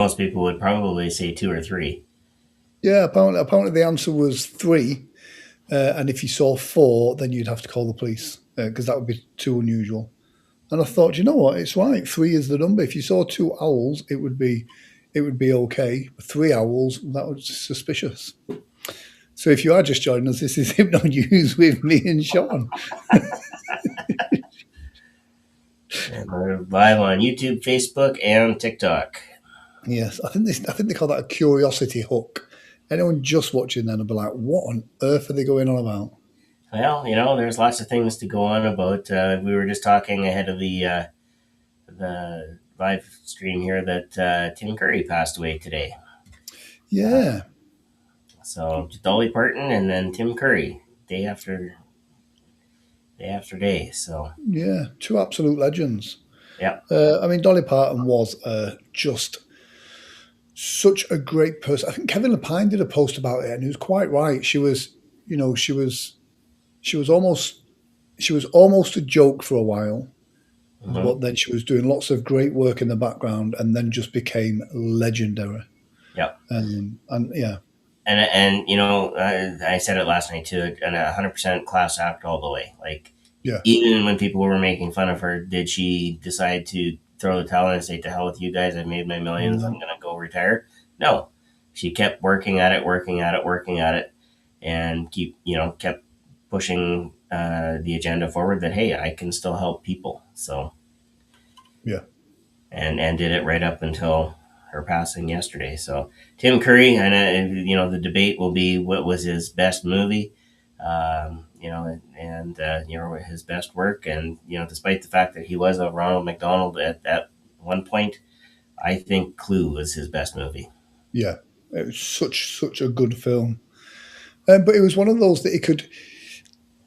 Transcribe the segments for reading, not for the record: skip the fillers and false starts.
most people would probably say two or three. Yeah, apparently the answer was three, and if you saw four, then you'd have to call the police because that would be too unusual. And I thought, you know what, it's right. Three is the number. If you saw two owls, it would be okay. Three owls, that was suspicious. So if you are just joining us, this is Hypno News with me and Sean. And we're live on YouTube, Facebook, and TikTok. Yes, I think they call that a curiosity hook. Anyone just watching then will be like, what on earth are they going on about? Well, there's lots of things to go on about. We were just talking ahead of the live stream here that Tim Curry passed away today. Uh, Yeah, so Dolly Parton and then Tim Curry, day after day. So yeah, two absolute legends. yeah, I mean, Dolly Parton was just such a great person. I think Kevin Lapine did a post about it, and he was quite right. She was, you know, she was almost she was almost a joke for a while, hmm but then she was doing lots of great work in the background, and then just became legendary. yeah. And yeah, And I said it last night too, and 100% class act all the way. Like, yeah, even when people were making fun of her, did she decide to throw the towel and say, "To hell with you guys! I've made my millions. I'm no, gonna go retire"? No, she kept working at it, working at it, working at it, and kept pushing the agenda forward. That hey, I can still help people. So yeah, and did it right up until her passing yesterday. So Tim Curry, and the debate will be what was his best movie, his best work, and despite the fact that he was a Ronald McDonald at one point, I think Clue was his best movie. yeah. It was such a good film, but it was one of those that he could,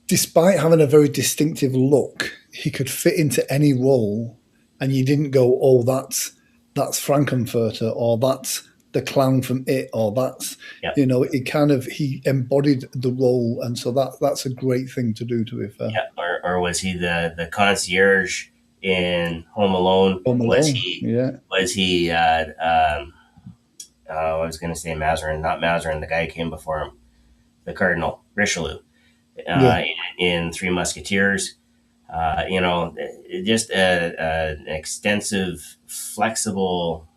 despite having a very distinctive look, he could fit into any role, and you didn't go, "Oh, that's Frankenfurter," or "That's the clown from It," or "That's," Yeah, he embodied the role, and so that's a great thing to do. To be fair, yeah. Or was he the concierge in Home Alone? Home Was Alone, he yeah, was he? I was going to say Mazarin, not Mazarin. The guy who came before him, the Cardinal Richelieu, yeah, uh, in Three Musketeers. Just an extensive, flexible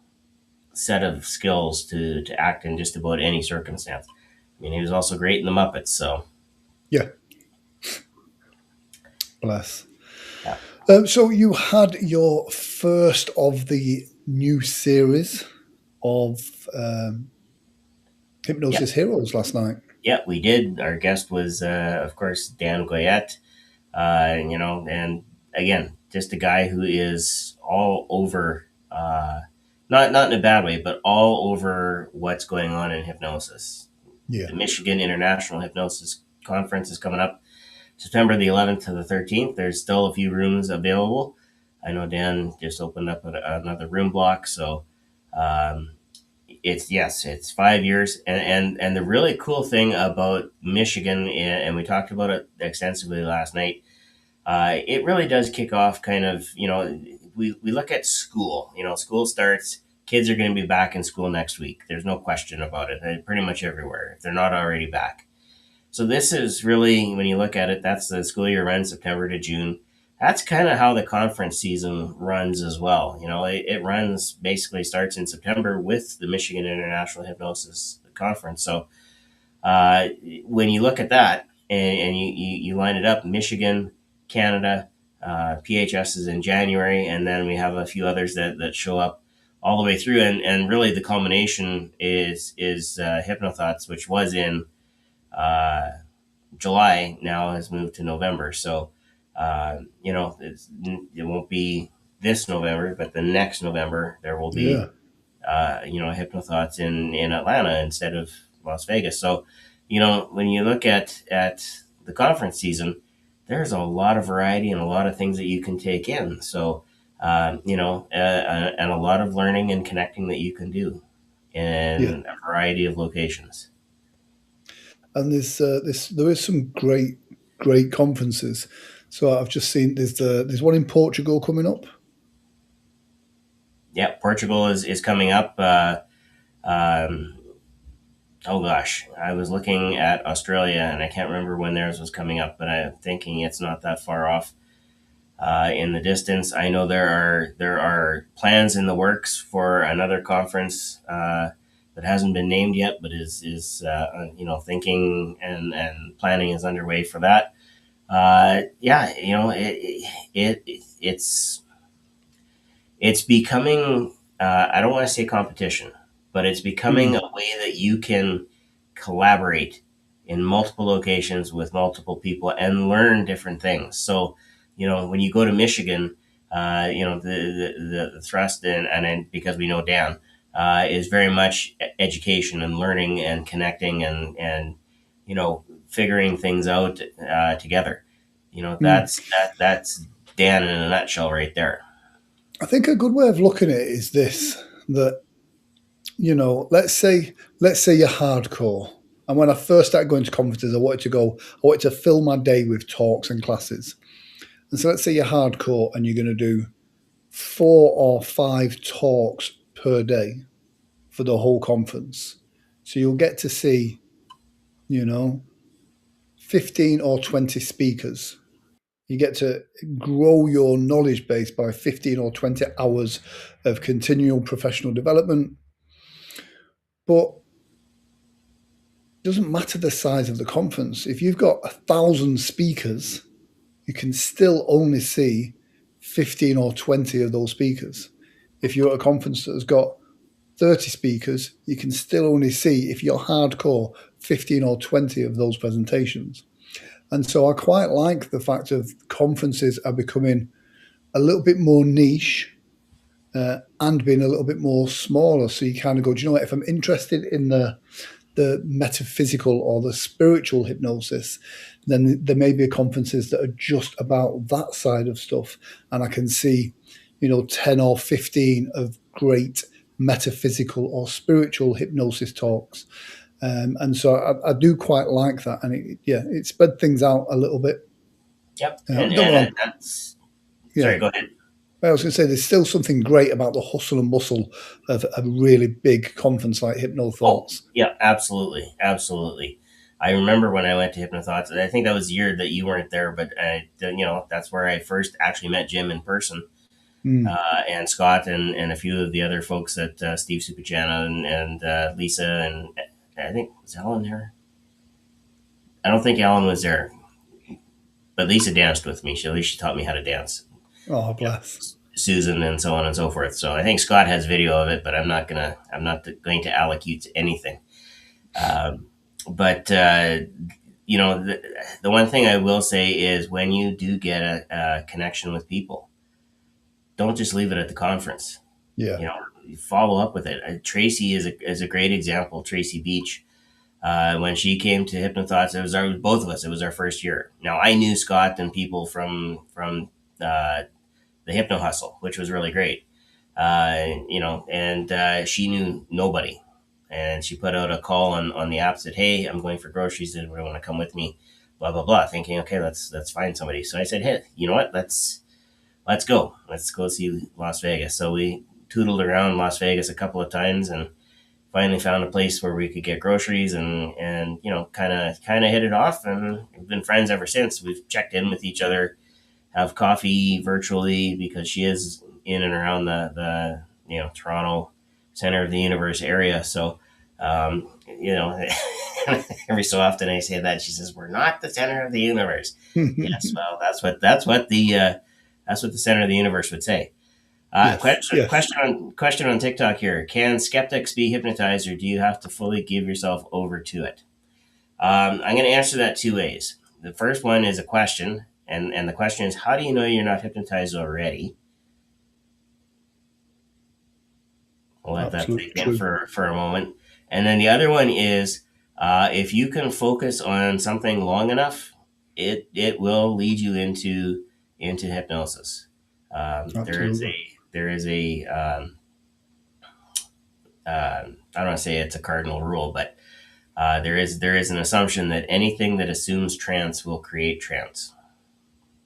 set of skills to act in just about any circumstance. I mean, he was also great in the Muppets. So yeah. Bless. yeah, So you had your first of the new series of yeah, Hypnosis Heroes last night. yeah. We did. Our guest was, of course, Dan Goyette. And again, just a guy who is all over. Not in a bad way, but all over what's going on in hypnosis. Yeah, The Michigan International Hypnosis Conference is coming up September the 11th to the 13th. There's still a few rooms available. I know Dan just opened up another room block, so um, it's 5 years, and the really cool thing about Michigan, and we talked about it extensively last night. It really does kick off kind of, we look at school. School starts, kids are going to be back in school next week. There's no question about it. They're pretty much everywhere if they're not already back. So this is really, when you look at it, that's the school year runs September to June. That's kind of how the conference season runs as well. It runs, basically starts in September with the Michigan International Hypnosis Conference. So uh, when you look at that and you line it up, Michigan, Canada, PHS is in January, and then we have a few others that show up all the way through. And really, the culmination is Hypnothoughts, which was in uh, July, now has moved to November. So it won't be this November, but the next November there will be yeah, Hypnothoughts in Atlanta instead of Las Vegas. So, when you look at the conference season, there's a lot of variety and a lot of things that you can take in. So, and a lot of learning and connecting that you can do yeah. in a variety of locations. And there is some great conferences. So I've just seen there's one in Portugal coming up. yeah, Portugal is coming up. Um, oh gosh, I was looking at Australia and I can't remember when theirs was coming up, but I'm thinking it's not that far off in the distance. I know there are plans in the works for another conference that hasn't been named yet, but is thinking and planning is underway for that. Yeah, it's becoming, I don't want to say competition, but it's becoming Mm. a way that you can collaborate in multiple locations with multiple people and learn different things. So, when you go to Michigan, the thrust and because we know Dan, is very much education and learning and connecting and figuring things out together. Mm. That's Dan in a nutshell right there. I think a good way of looking at it is this: that let's say you're hardcore. And when I first started going to conferences, I wanted to fill my day with talks and classes. And so let's say you're hardcore and you're going to do 4 or 5 talks per day for the whole conference. So you'll get to see, you know, 15 or 20 speakers. You get to grow your knowledge base by 15 or 20 hours of continual professional development. But it doesn't matter the size of the conference. If you've got 1,000 speakers, you can still only see 15 or 20 of those speakers. If you're at a conference that has got 30 speakers, you can still only see, if you're hardcore, 15 or 20 of those presentations. And so I quite like the fact of conferences are becoming a little bit more niche and being a little bit more smaller. So you kind of go, do you know what? If I'm interested in the metaphysical or the spiritual hypnosis, then there may be conferences that are just about that side of stuff. And I can see, 10 or 15 of great metaphysical or spiritual hypnosis talks. And so I do quite like that. And it spread things out a little bit. Yep, Don't get me wrong. that's Yeah. sorry. Go ahead. I was going to say there's still something great about the hustle and bustle of a really big conference like Hypno Oh, Thoughts. yeah, absolutely, absolutely. I remember when I went to Hypnothoughts, and I think that was the year that you weren't there, but that's where I first actually met Jim in person, Mm. and Scott and a few of the other folks at Steve Supachana and Lisa and I think was Ellen there. I don't think Ellen was there, but Lisa danced with me. At least she taught me how to dance. Oh, bless. Susan and so on and so forth. So I think Scott has video of it, but I'm not going to allocute anything. Um, but the one thing I will say is when you do get a connection with people, don't just leave it at the conference. Yeah. Follow up with it. Tracy is a great example. Tracy Beach. When she came to Hypnothoughts, both of us. It was our first year. Now I knew Scott and people from the Hypno Hustle, which was really great. And she knew nobody. And she put out a call on the app, said, "Hey, I'm going for groceries. Did anyone want to come with me?" Blah blah blah. Thinking, okay, let's find somebody. So I said, "Hey, you know what? Let's go. Let's go see Las Vegas." So we tootled around Las Vegas a couple of times and finally found a place where we could get groceries and kind of hit it off. And we've been friends ever since. We've checked in with each other, have coffee virtually because she is in and around the Toronto center of the universe area. So um, you know, every so often I say that she says we're not the center of the universe. Yes, well that's what the center of the universe would say. Yes. Question, Yes. question on TikTok here. Can skeptics be hypnotized, or do you have to fully give yourself over to it? I'm going to answer that two ways. The first one is a question, and the question is, how do you know you're not hypnotized already? I'll let that Absolutely sink in true. for a moment. And then the other one is, if you can focus on something long enough, it will lead you into hypnosis. Absolutely. There is a I don't want to say it's a cardinal rule, but there is an assumption that anything that assumes trance will create trance.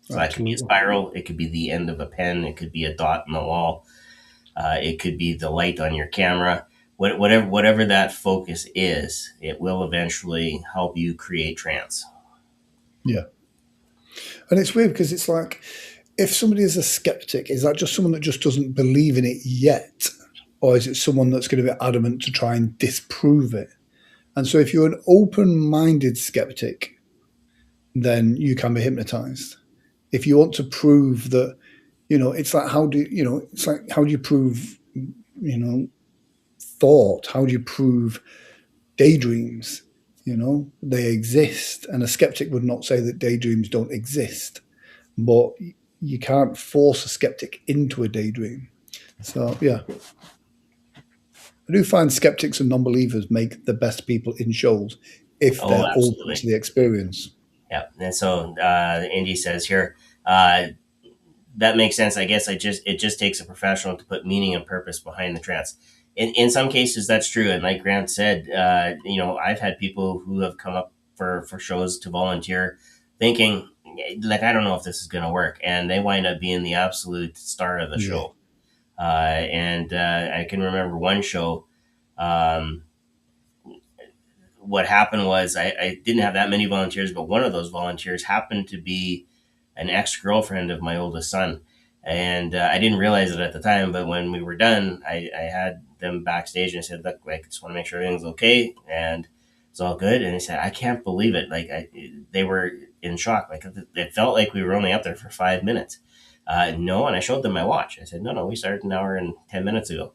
So that could be a Absolutely. spiral, it could be the end of a pen, it could be a dot in the wall. It could be the light on your camera. Whatever that focus is, it will eventually help you create trance. Yeah. And it's weird because it's like, if somebody is a skeptic, is that just someone that just doesn't believe in it yet? Or is it someone that's going to be adamant to try and disprove it? And so if you're an open minded skeptic, then you can be hypnotized. If you want to prove that, it's like, it's like, how do you prove, thought? How do you prove daydreams? They exist. And a skeptic would not say that daydreams don't exist, but you can't force a skeptic into a daydream. So, yeah, I do find skeptics and non-believers make the best people in shows if Oh, they're open absolutely. to the experience. Yeah. And so Indy says here, uh, that makes sense. I guess it just takes a professional to put meaning and purpose behind the trance. In some cases, that's true. And like Grant said, I've had people who have come up for shows to volunteer, thinking like, I don't know if this is going to work, and they wind up being the absolute star of the Yeah, show. And I can remember one show. Um, what happened was I didn't have that many volunteers, but one of those volunteers happened to be an ex girlfriend of my oldest son. And I didn't realize it at the time, but when we were done, I had them backstage and I said, "Look, I just want to make sure everything's okay and it's all good." And they said, "I can't believe it." They were in shock. Like, it felt like we were only up there for 5 minutes. No, and I showed them my watch. I said, "No, we started an hour and 10 minutes ago."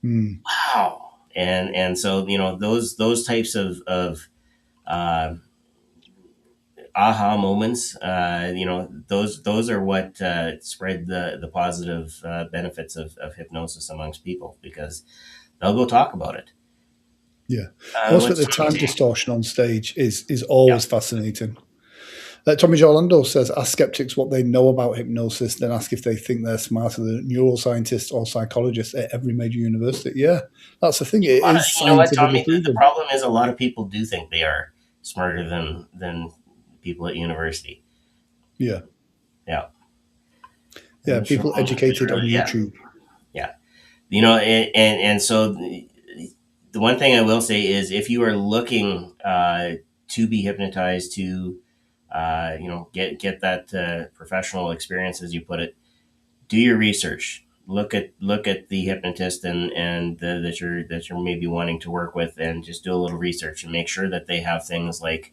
mm, Wow. And so those types of uh, aha moments. Those are what spread the positive benefits of hypnosis amongst people, because they'll go talk about it. yeah. Also, What's the Tommy time saying? distortion on stage is Yeah, always fascinating. Tommy Orlando says, ask skeptics what they know about hypnosis, then ask if they think they're smarter than neuroscientists or psychologists at every major university. Yeah, that's the thing. It is you know what, scientifically Tommy? The proven. problem is a lot of people do think they are smarter than people at university. Yeah, Yeah, yeah. and so People educated on yeah, YouTube. yeah. And so the one thing I will say is, if you are looking to be hypnotized, to get that professional experience, as you put it, do your research. Look at the hypnotist that you're maybe wanting to work with, and just do a little research and make sure that they have things like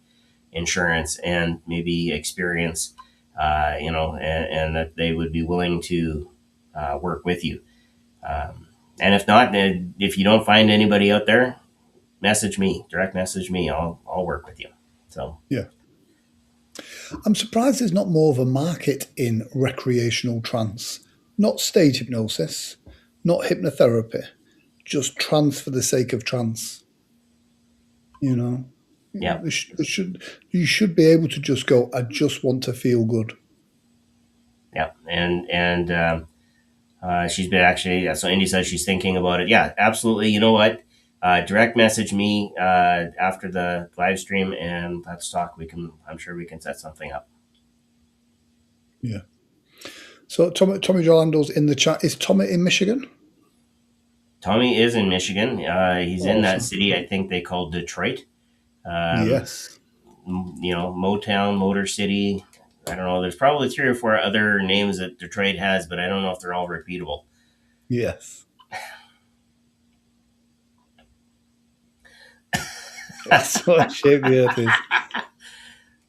insurance and maybe experience, and that they would be willing to work with you. And if not, then if you don't find anybody out there, direct message me. I'll work with you. So Yeah, I'm surprised there's not more of a market in recreational trance, not stage hypnosis, not hypnotherapy, just trance for the sake of trance. You know, yeah, you should be able to just go. I just want to feel good. yeah, and she's been actually. So Indy says she's thinking about it. Yeah, absolutely. You know what? Direct message me after the live stream, and let's talk. I'm sure we can set something up. Yeah. So Tommy Jolando's in the chat. Is Tommy in Michigan? Tommy is in Michigan. He's in that Awesome. city. I think they call Detroit. Um, Yes. Motown, Motor City. I don't know. There's probably three or four other names that Detroit has, but I don't know if they're all repeatable. Yes. That's what shape the earth is.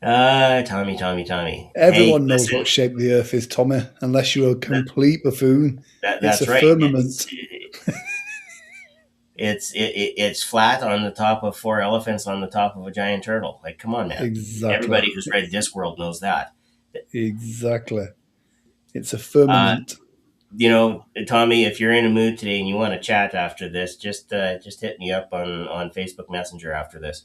Tommy. Hey, Everyone knows listen, what shape the earth is, Tommy, unless you're a that, complete buffoon. It's a that's right. firmament. It's flat on the top of four elephants on the top of a giant turtle. Like, come on, man. Exactly. Everybody who's read Discworld knows that. Exactly. It's a Uh, firmament. Tommy, if you're in a mood today and you want to chat after this, just hit me up on Facebook Messenger after this.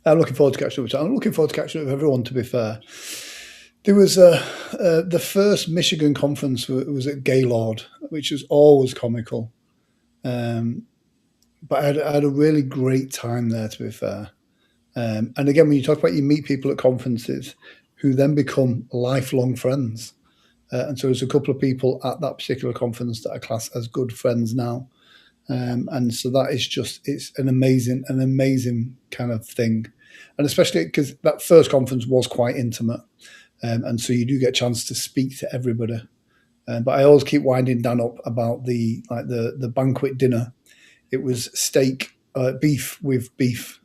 I'm looking forward to catching up with you. I'm looking forward to catching up with everyone, to be fair. There was the first Michigan conference was at Gaylord, which was always comical. Um, but I had a really great time there, to be fair. And again, when you talk about, you meet people at conferences who then become lifelong friends. And so there's a couple of people at that particular conference that are classed as good friends now. And so that is just, it's an amazing kind of thing. And especially because that first conference was quite intimate. And so you do get a chance to speak to everybody. But I always keep winding Dan up about the banquet dinner. It was steak, beef with beef,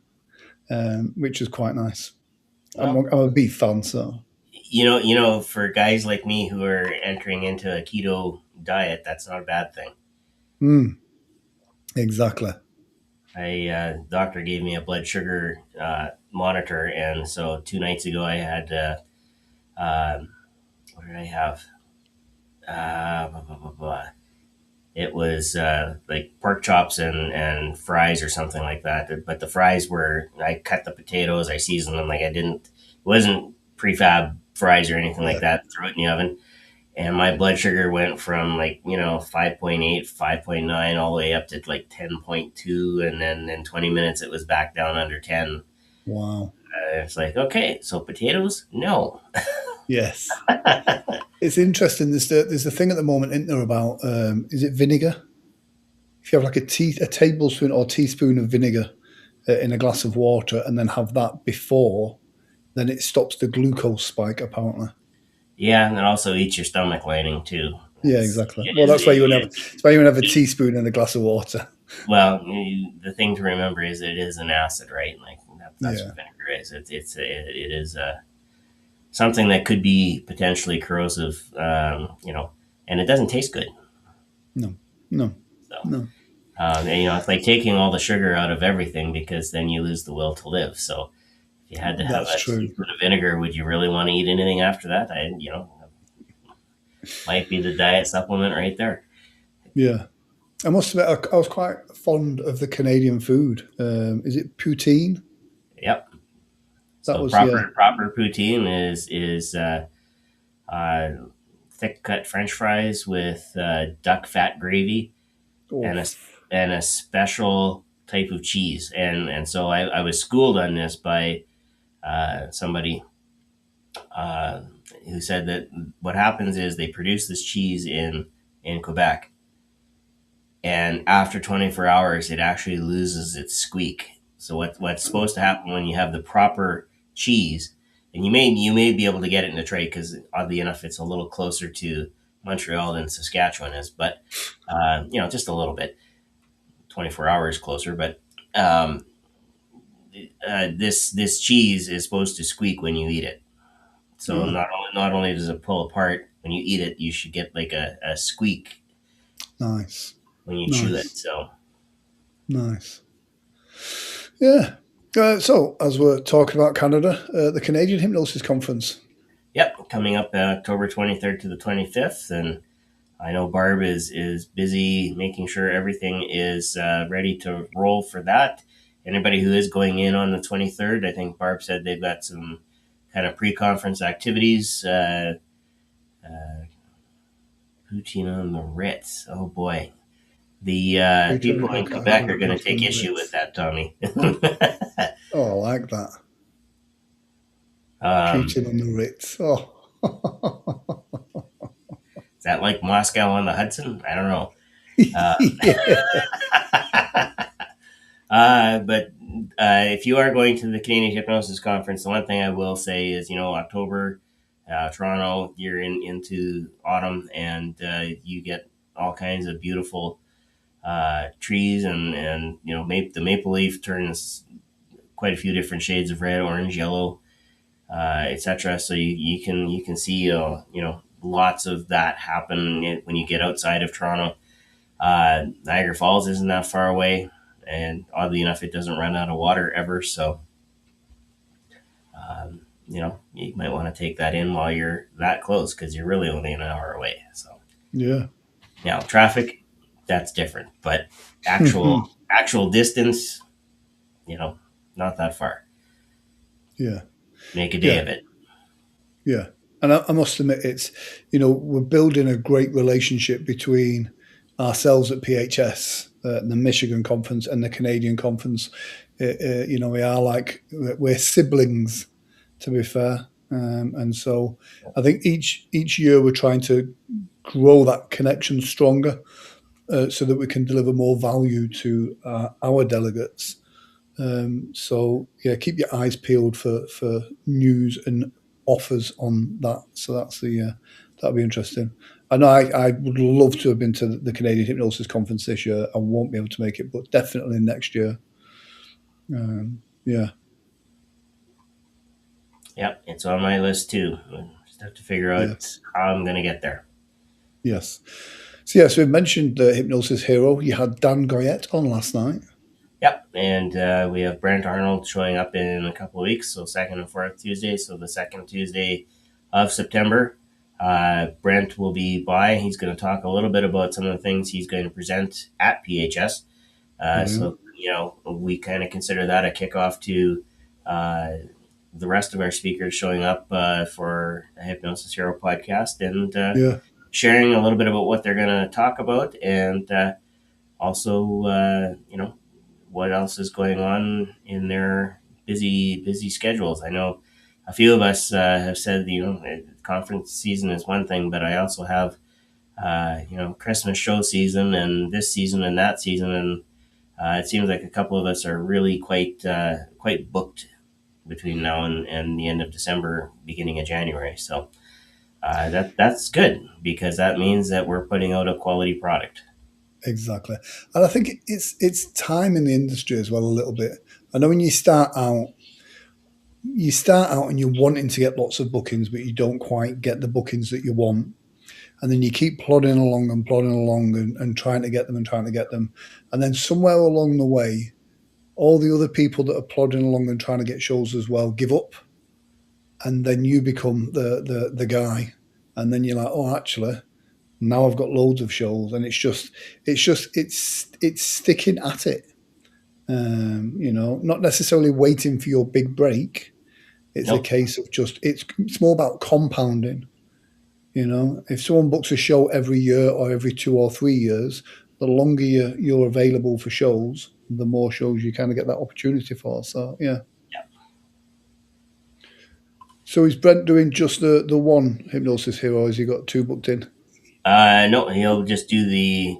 which was quite nice. Well, I'm a beef fan, so for guys like me who are entering into a keto diet, that's not a bad thing. mm, exactly. Doctor gave me a blood sugar monitor, and so 2 nights ago I had what did I have? Blah, blah, blah, blah. It was like pork chops and fries or something like that. But the fries were, I cut the potatoes, I seasoned them like I didn't. It wasn't prefab fries or anything like Yeah. that. Threw it in the oven, and my blood sugar went from 5.8, 5.9, all the way up to like 10.2, and then in 20 minutes it was back down under 10. Wow. It's like, okay, so potatoes, no. Yes. It's interesting. There's a thing at the moment, isn't there, about is it vinegar? If you have like a tablespoon or teaspoon of vinegar in a glass of water, and then have that before, then it stops the glucose spike. Apparently. Yeah, and it also eats your stomach lining too. Yeah, It's exactly. it Well, is that's why you want to have. it, That's why you want to have a teaspoon in a glass of water. well, the thing to remember is it is an acid, right? Like that's Yeah. what vinegar is. It is something that could be potentially corrosive, and it doesn't taste good. No. No. So, No. it's like taking all the sugar out of everything because then you lose the will to live. So, if you had to have That's a true. teaspoon of vinegar, would you really want to eat anything after that? Might be the diet supplement right there. Yeah. I must admit, I was quite fond of the Canadian food. Is it poutine? Yep. That So was, yeah. proper poutine is uh, thick cut French fries with duck fat gravy Oh, and a special type of cheese. And so I was schooled on this by somebody uh, who said that what happens is they produce this cheese in Quebec, and after 24 hours, it actually loses its squeak. So what's supposed to happen when you have the proper cheese, and you may be able to get it in a tray because oddly enough, it's a little closer to Montreal than Saskatchewan is, but just a little bit, 24 hours closer. But um, this cheese is supposed to squeak when you eat it. So oh, not only does it pull apart when you eat it, you should get like a squeak nice. when you chew it. Nice. So Nice. Yeah. So, as we're talking about Canada, the Canadian Hypnosis Conference. yep, coming up October 23rd to the 25th, and I know Barb is busy making sure everything is ready to roll for that. Anybody who is going in on the 23rd, I think Barb said they've got some kind of pre-conference activities. Uh, Poutine on the Ritz. Oh boy, the Featuring people in Rebecca, Quebec actually, are going to Poutine take on the issue with Ritz. that, Tommy. Oh, I like that. um, Poutine on the Ritz. Oh. is that like Moscow on the Hudson? I don't know. Yeah. But if you are going to the Canadian Hypnosis Conference, the one thing I will say is, October, Toronto, you're into autumn, and you get all kinds of beautiful trees, and the maple leaf turns quite a few different shades of red, orange, yellow, etc. So you can see lots of that happen when you get outside of Toronto. Niagara Falls isn't that far away, and oddly enough, it doesn't run out of water ever. So, you might want to take that in while you're that close because you're really only an hour away. So Yeah. now traffic, that's different, but actual distance, you know, not that far. Yeah. Make a day Yeah. of it. Yeah. And I must admit, we're building a great relationship between ourselves at PHS, the Michigan conference, and the Canadian conference. We are like, we're siblings, to be fair. And so I think each year we're trying to grow that connection stronger, so that we can deliver more value to our delegates. So yeah, keep your eyes peeled for news and offers on that. So that'll be interesting. I know I would love to have been to the Canadian Hypnosis Conference this year. I won't be able to make it, but definitely next year. Yeah, Yep, it's on my list too. I just have to figure yeah, out how I'm going to get there. yes. So yeah, so we mentioned the Hypnosis Hero. You had Dan Goyette on last night. Yep, and we have Brent Arnold showing up in a couple of weeks, so second and fourth Tuesday. So the second Tuesday of September, Brent will be by. He's going to talk a little bit about some of the things he's going to present at PHS. Brilliant. So we kind of consider that a kickoff to uh, the rest of our speakers showing up for a Hypnosis Hero podcast and Yeah, sharing a little bit about what they're going to talk about and also what else is going on in their busy schedules. I know a few of us have said conference season is one thing, but I also have Christmas show season and this season and that season, and it seems like a couple of us are really quite booked between now and the end of December, beginning of January. So that's good because that means that we're putting out a quality product. exactly. And I think it's time in the industry as well a little bit. I know when you start out and you're wanting to get lots of bookings, but you don't quite get the bookings that you want. And then you keep plodding along and trying to get them and trying to get them. And then somewhere along the way, all the other people that are plodding along and trying to get shows as well give up. And then you become the guy. And then you're like, oh, actually, now I've got loads of shows. And it's sticking at it. Not necessarily waiting for your big break. It's a Nope. case of it's more about compounding. If someone books a show every year or every 2 or 3 years, the longer you're available for shows, the more shows you kind of get that opportunity for. So yeah. So is Brent doing just the one Hypnosis Hero? Or has he got two booked in? No, he'll just do the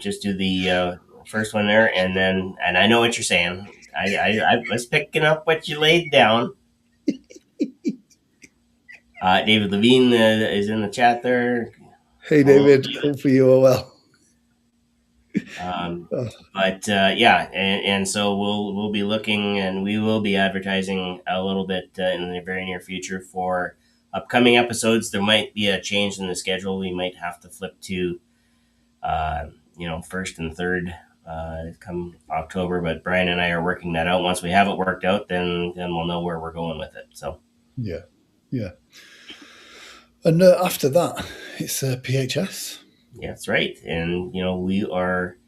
first one there, and I know what you're saying. I was picking up what you laid down. David Levine is in the chat there. Hey Hello. David, hopefully you are well. Um, Oh, but yeah, and so we'll be looking, and we will be advertising a little bit in the very near future for upcoming episodes. There might be a change in the schedule. We might have to flip to uh, first and third come October. But Brian and I are working that out. Once we have it worked out, then we'll know where we're going with it. So yeah, yeah. And after that, it's PHS. yeah, that's right. And we are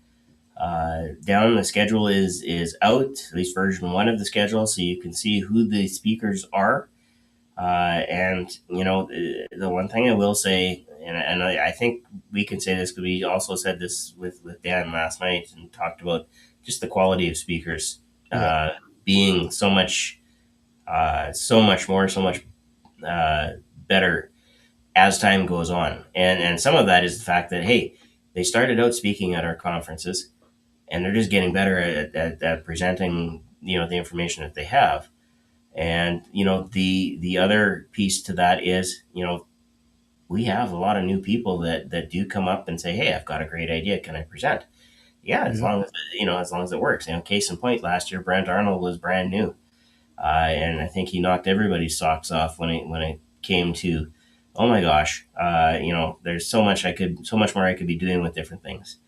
down. The schedule is out, at least version one of the schedule, so you can see who the speakers are. And the one thing I will say, and I think we can say this because we also said this with Dan last night and talked about just the quality of speakers Yeah, being so much more, so much better as time goes on. And some of that is the fact that, hey, they started out speaking at our conferences and they're just getting better at presenting, the information that they have. And the other piece to that is, we have a lot of new people that do come up and say, "Hey, I've got a great idea. Can I present?" Yeah, as yeah, long as it works. Case in point, last year Brent Arnold was brand new, and I think he knocked everybody's socks off when it came to, oh my gosh, there's so much more I could be doing with different things.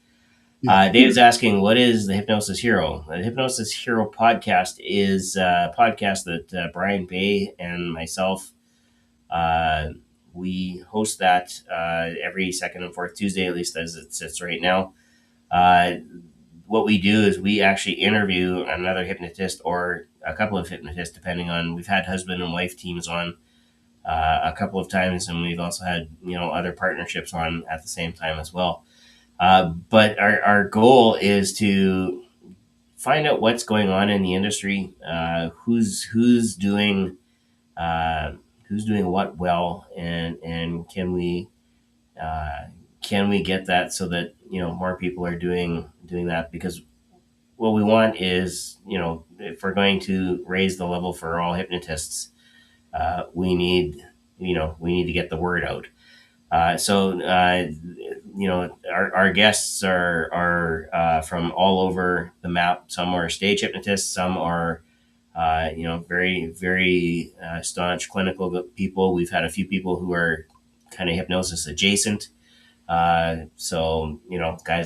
yeah, Dave's asking, what is the Hypnosis Hero? The Hypnosis Hero podcast is a podcast that Brian Bay and myself, uh, we host that every second and fourth Tuesday, at least as it sits right now. Uh, what we do is we actually interview another hypnotist or a couple of hypnotists, depending on. We've had husband and wife teams on a couple of times, and we've also had other partnerships on at the same time as well. But our goal is to find out what's going on in the industry, who's doing uh, who's doing what well, and uh, can we get that so that more people are doing that, because what we want is, if we're going to raise the level for all hypnotists, we need we need to get the word out. Our guests are from all over the map. Some are stage hypnotists, some are very very staunch clinical people. We've had a few people who are kind of hypnosis adjacent. Guys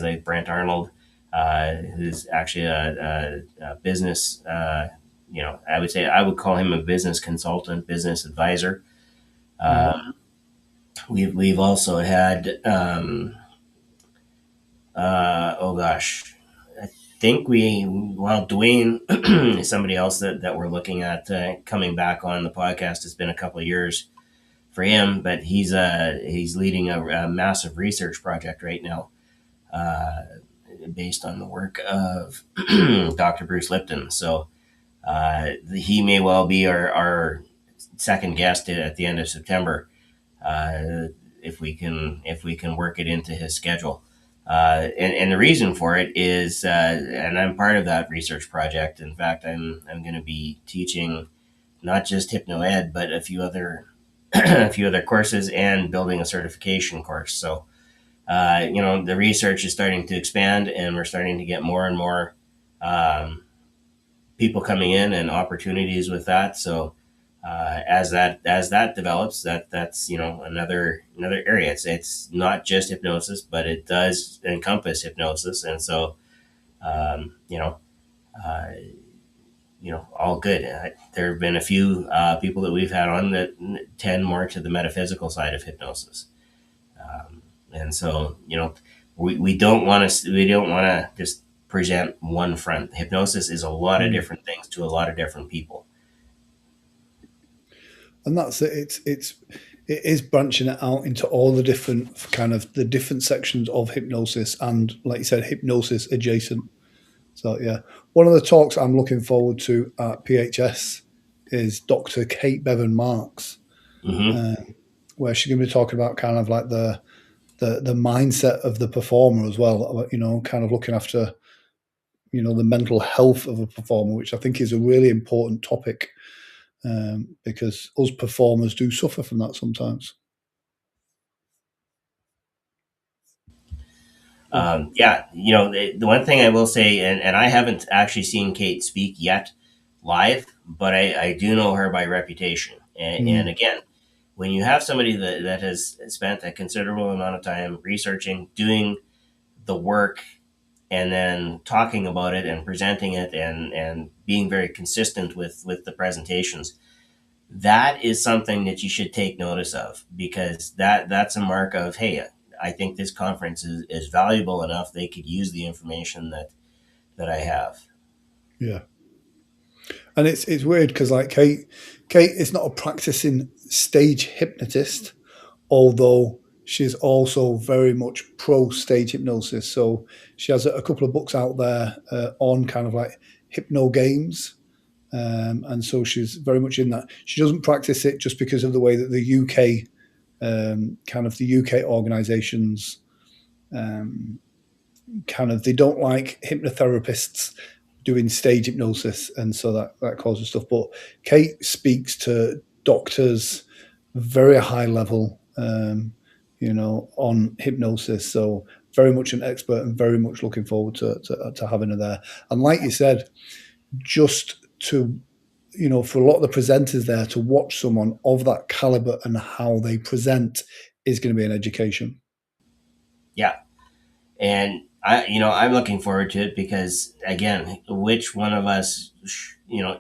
like Brent Arnold, who's actually a business. I would call him a business consultant, business advisor. Yeah. Uh, we've also had oh gosh, I think Dwayne is somebody else that we're looking at coming back on the podcast. It's been a couple of years for him, but he's leading a massive research project right now, uh, based on the work of Dr. Bruce Lipton. So he may well be our second guest at the end of September, uh, if we can work it into his schedule. And the reason for it is, and I'm part of that research project. In fact, I'm going to be teaching not just Hypno Ed, but a few other a few other courses and building a certification course. So the research is starting to expand, and we're starting to get more and more um, people coming in and opportunities with that. So as that develops, that's another area. It's not just hypnosis, but it does encompass hypnosis, and so um, you know. Uh, all good. There have been a few people that we've had on that tend more to the metaphysical side of hypnosis. And so we don't want to just present one front. Hypnosis is a lot of Mm. different things to a lot of different people. And that's it. It is branching it out into all the different kind of the different sections of hypnosis, and like you said, hypnosis adjacent. So yeah, one of the talks I'm looking forward to at PHS is Dr. Kate Bevan Marks, Hmm. uh, where she's going to be talking about kind of like the mindset of the performer as well. Kind of looking after the mental health of a performer, which I think is a really important topic, because us performers do suffer from that sometimes. So, Yeah, the one thing I will say, and I haven't actually seen Kate speak yet live, but I do know her by reputation. And mm, again, when you have somebody that has spent a considerable amount of time researching, doing the work, and then talking about it and presenting it, and being very consistent with the presentations, that is something that you should take notice of, because that's a mark of, hey, I think this conference is valuable enough they could use the information that I have. yeah, and it's weird because like Kate is not a practicing stage hypnotist, although she's also very much pro stage hypnosis. So she has a couple of books out there on kind of like hypno games. And so she's very much in that. She doesn't practice it just because of the way that the UK, kind of the UK organisations, um, kind of they don't like hypnotherapists doing stage hypnosis, and so that causes stuff. But Kate speaks to doctors very high level, on hypnosis. So very much an expert, and very much looking forward to having her there. And like you said, just to for a lot of the presenters there to watch someone of that caliber and how they present is going to be an education. Yeah, and I'm looking forward to it, because again, which one of us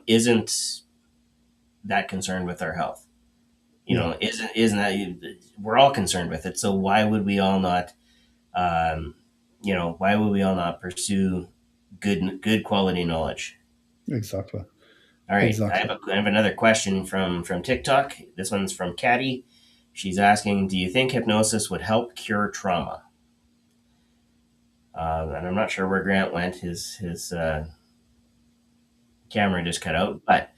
isn't that concerned with our health? Yeah, Isn't that, we're all concerned with it? So why would we all not? Um, why would we all not pursue good quality knowledge? exactly, All right, exactly. I have another question from TikTok. This one's from Caddy. She's asking, do you think hypnosis would help cure trauma? And I'm not sure where Grant went. His camera just cut out. But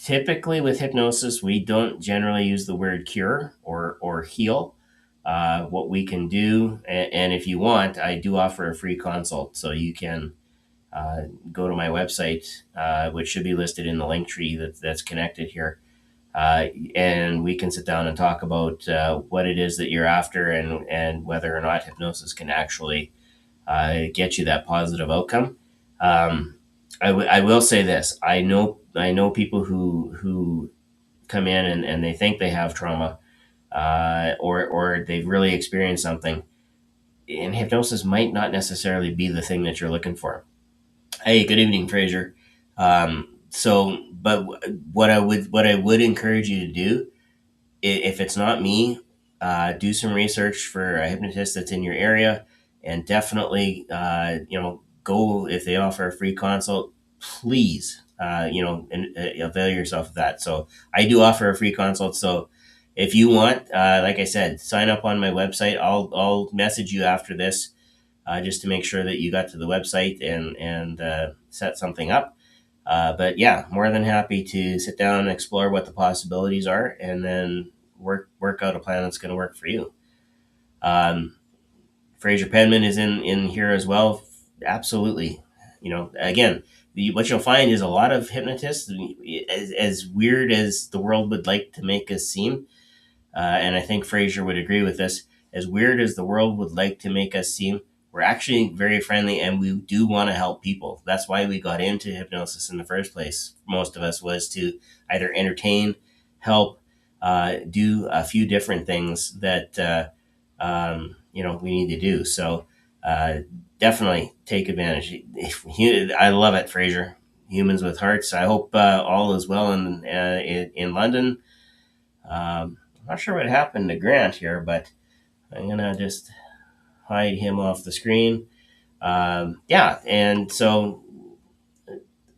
Typically with hypnosis, we don't generally use the word cure or heal. What we can do, and if you want, I do offer a free consult, so you can go to my website, which should be listed in the link tree that's connected here, and we can sit down and talk about what it is that you're after, and whether or not hypnosis can actually get you that positive outcome. Um, I will say this: I know people who come in and they think they have trauma, or they've really experienced something, and hypnosis might not necessarily be the thing that you're looking for. Hey, good evening, Fraser. But what I would encourage you to do, if it's not me, do some research for a hypnotist that's in your area, and definitely, go if they offer a free consult. Please, and avail yourself of that. So I do offer a free consult. So if you want, like I said, sign up on my website. I'll message you after this, just to make sure that you got to the website and set something up. But yeah, more than happy to sit down and explore what the possibilities are, and then work out a plan that's going to work for you. Um, Fraser Penman is in here as well. Absolutely. Again, what you'll find is a lot of hypnotists, as weird as the world would like to make us seem, and I think Fraser would agree with this. As weird as the world would like to make us seem, we're actually very friendly, and we do want to help people. That's why we got into hypnosis in the first place. Most of us was to either entertain, help, do a few different things that we need to do. So uh, definitely take advantage. I love it, Fraser. Humans with hearts. I hope all is well in London. I'm not sure what happened to Grant here, but I'm gonna just hide him off the screen. Yeah, and so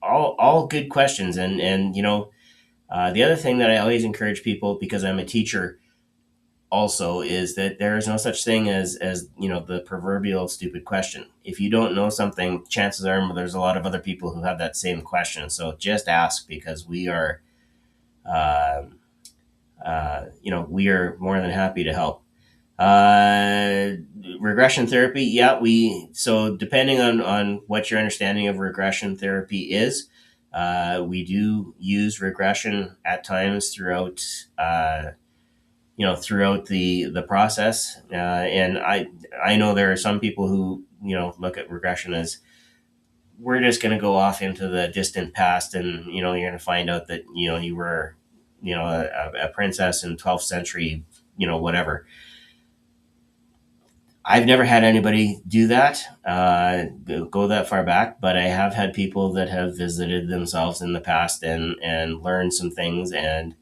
all good questions, and the other thing that I always encourage people, because I'm a teacher also, is that there is no such thing as the proverbial stupid question. If you don't know something, chances are there's a lot of other people who have that same question. So just ask, because we are uh, we are more than happy to help. Uh, Regression therapy, yeah, so depending on what your understanding of regression therapy is, we do use regression at times throughout the process. And I know there are some people who look at regression as, we're just going to go off into the distant past, and you're going to find out that you were a princess in 12th century, whatever. I've never had anybody do that, go that far back, but I have had people that have visited themselves in the past and learned some things, and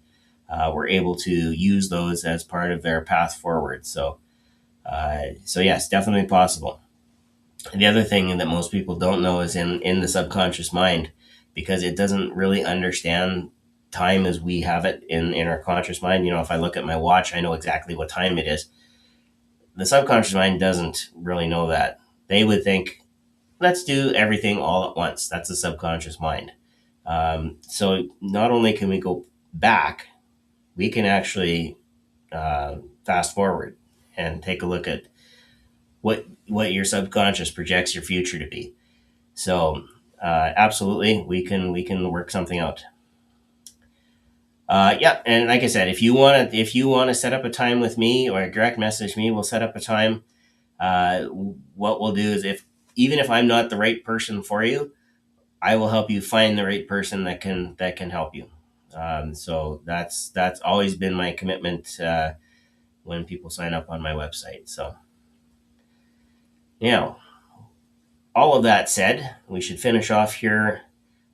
were able to use those as part of their path forward. So yes, definitely possible. The other thing that most people don't know is in the subconscious mind, because it doesn't really understand time as we have it in our conscious mind. If I look at my watch, I know exactly what time it is. The subconscious mind doesn't really know that. They would think, let's do everything all at once. That's the subconscious mind. So not only can we go back, we can actually fast forward and take a look at what your subconscious projects your future to be. So absolutely, we can work something out. Yeah, and like I said, if you want to set up a time with me, or direct message me, we'll set up a time. What we'll do is, if even if I'm not the right person for you, I will help you find the right person that can help you. So that's always been my commitment when people sign up on my website. So now, all of that said, we should finish off here.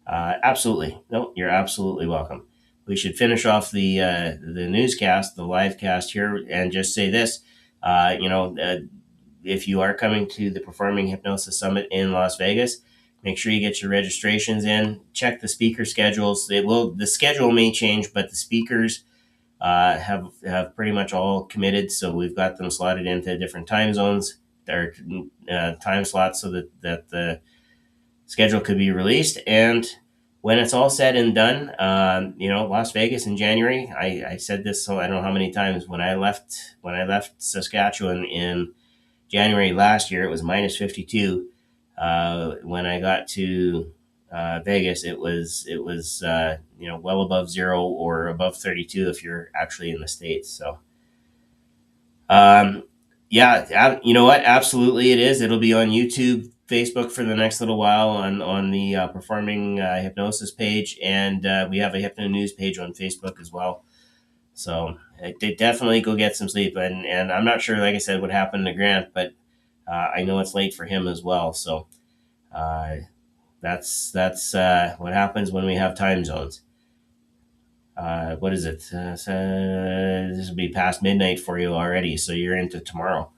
Absolutely, no, you're absolutely welcome. We should finish off the newscast, the live cast here, and just say this. Uh, you know, uh, if you are coming to the Performing Hypnosis Summit in Las Vegas, make sure you get your registrations in. Check the speaker schedules. The schedule may change, but the speakers have pretty much all committed. So we've got them slotted into different time zones, or time slots, so that the schedule could be released. And when it's all said and done, Las Vegas in January. I said this so I don't know how many times when I left Saskatchewan in January last year. It was minus 52. When I got to Vegas, it was well above zero or above 32 if you're actually in the states. So um, yeah, you know what? Absolutely, it is. It'll be on YouTube, Facebook for the next little while on the performing hypnosis page, and we have a hypno news page on Facebook as well. So definitely go get some sleep, and I'm not sure, like I said, what happened to Grant, but I know it's late for him as well. So uh, that's what happens when we have time zones. What is it? This will be past midnight for you already, so you're into tomorrow,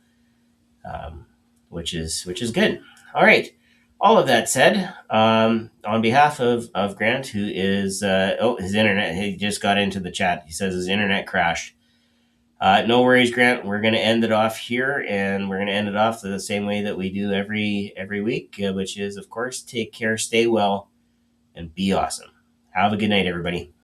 um, which is good. All right. All of that said, on behalf of Grant, who is his internet, he just got into the chat. He says his internet crashed. No worries, Grant. We're going to end it off here, and we're going to end it off the same way that we do every week, which is, of course, take care, stay well, and be awesome. Have a good night, everybody.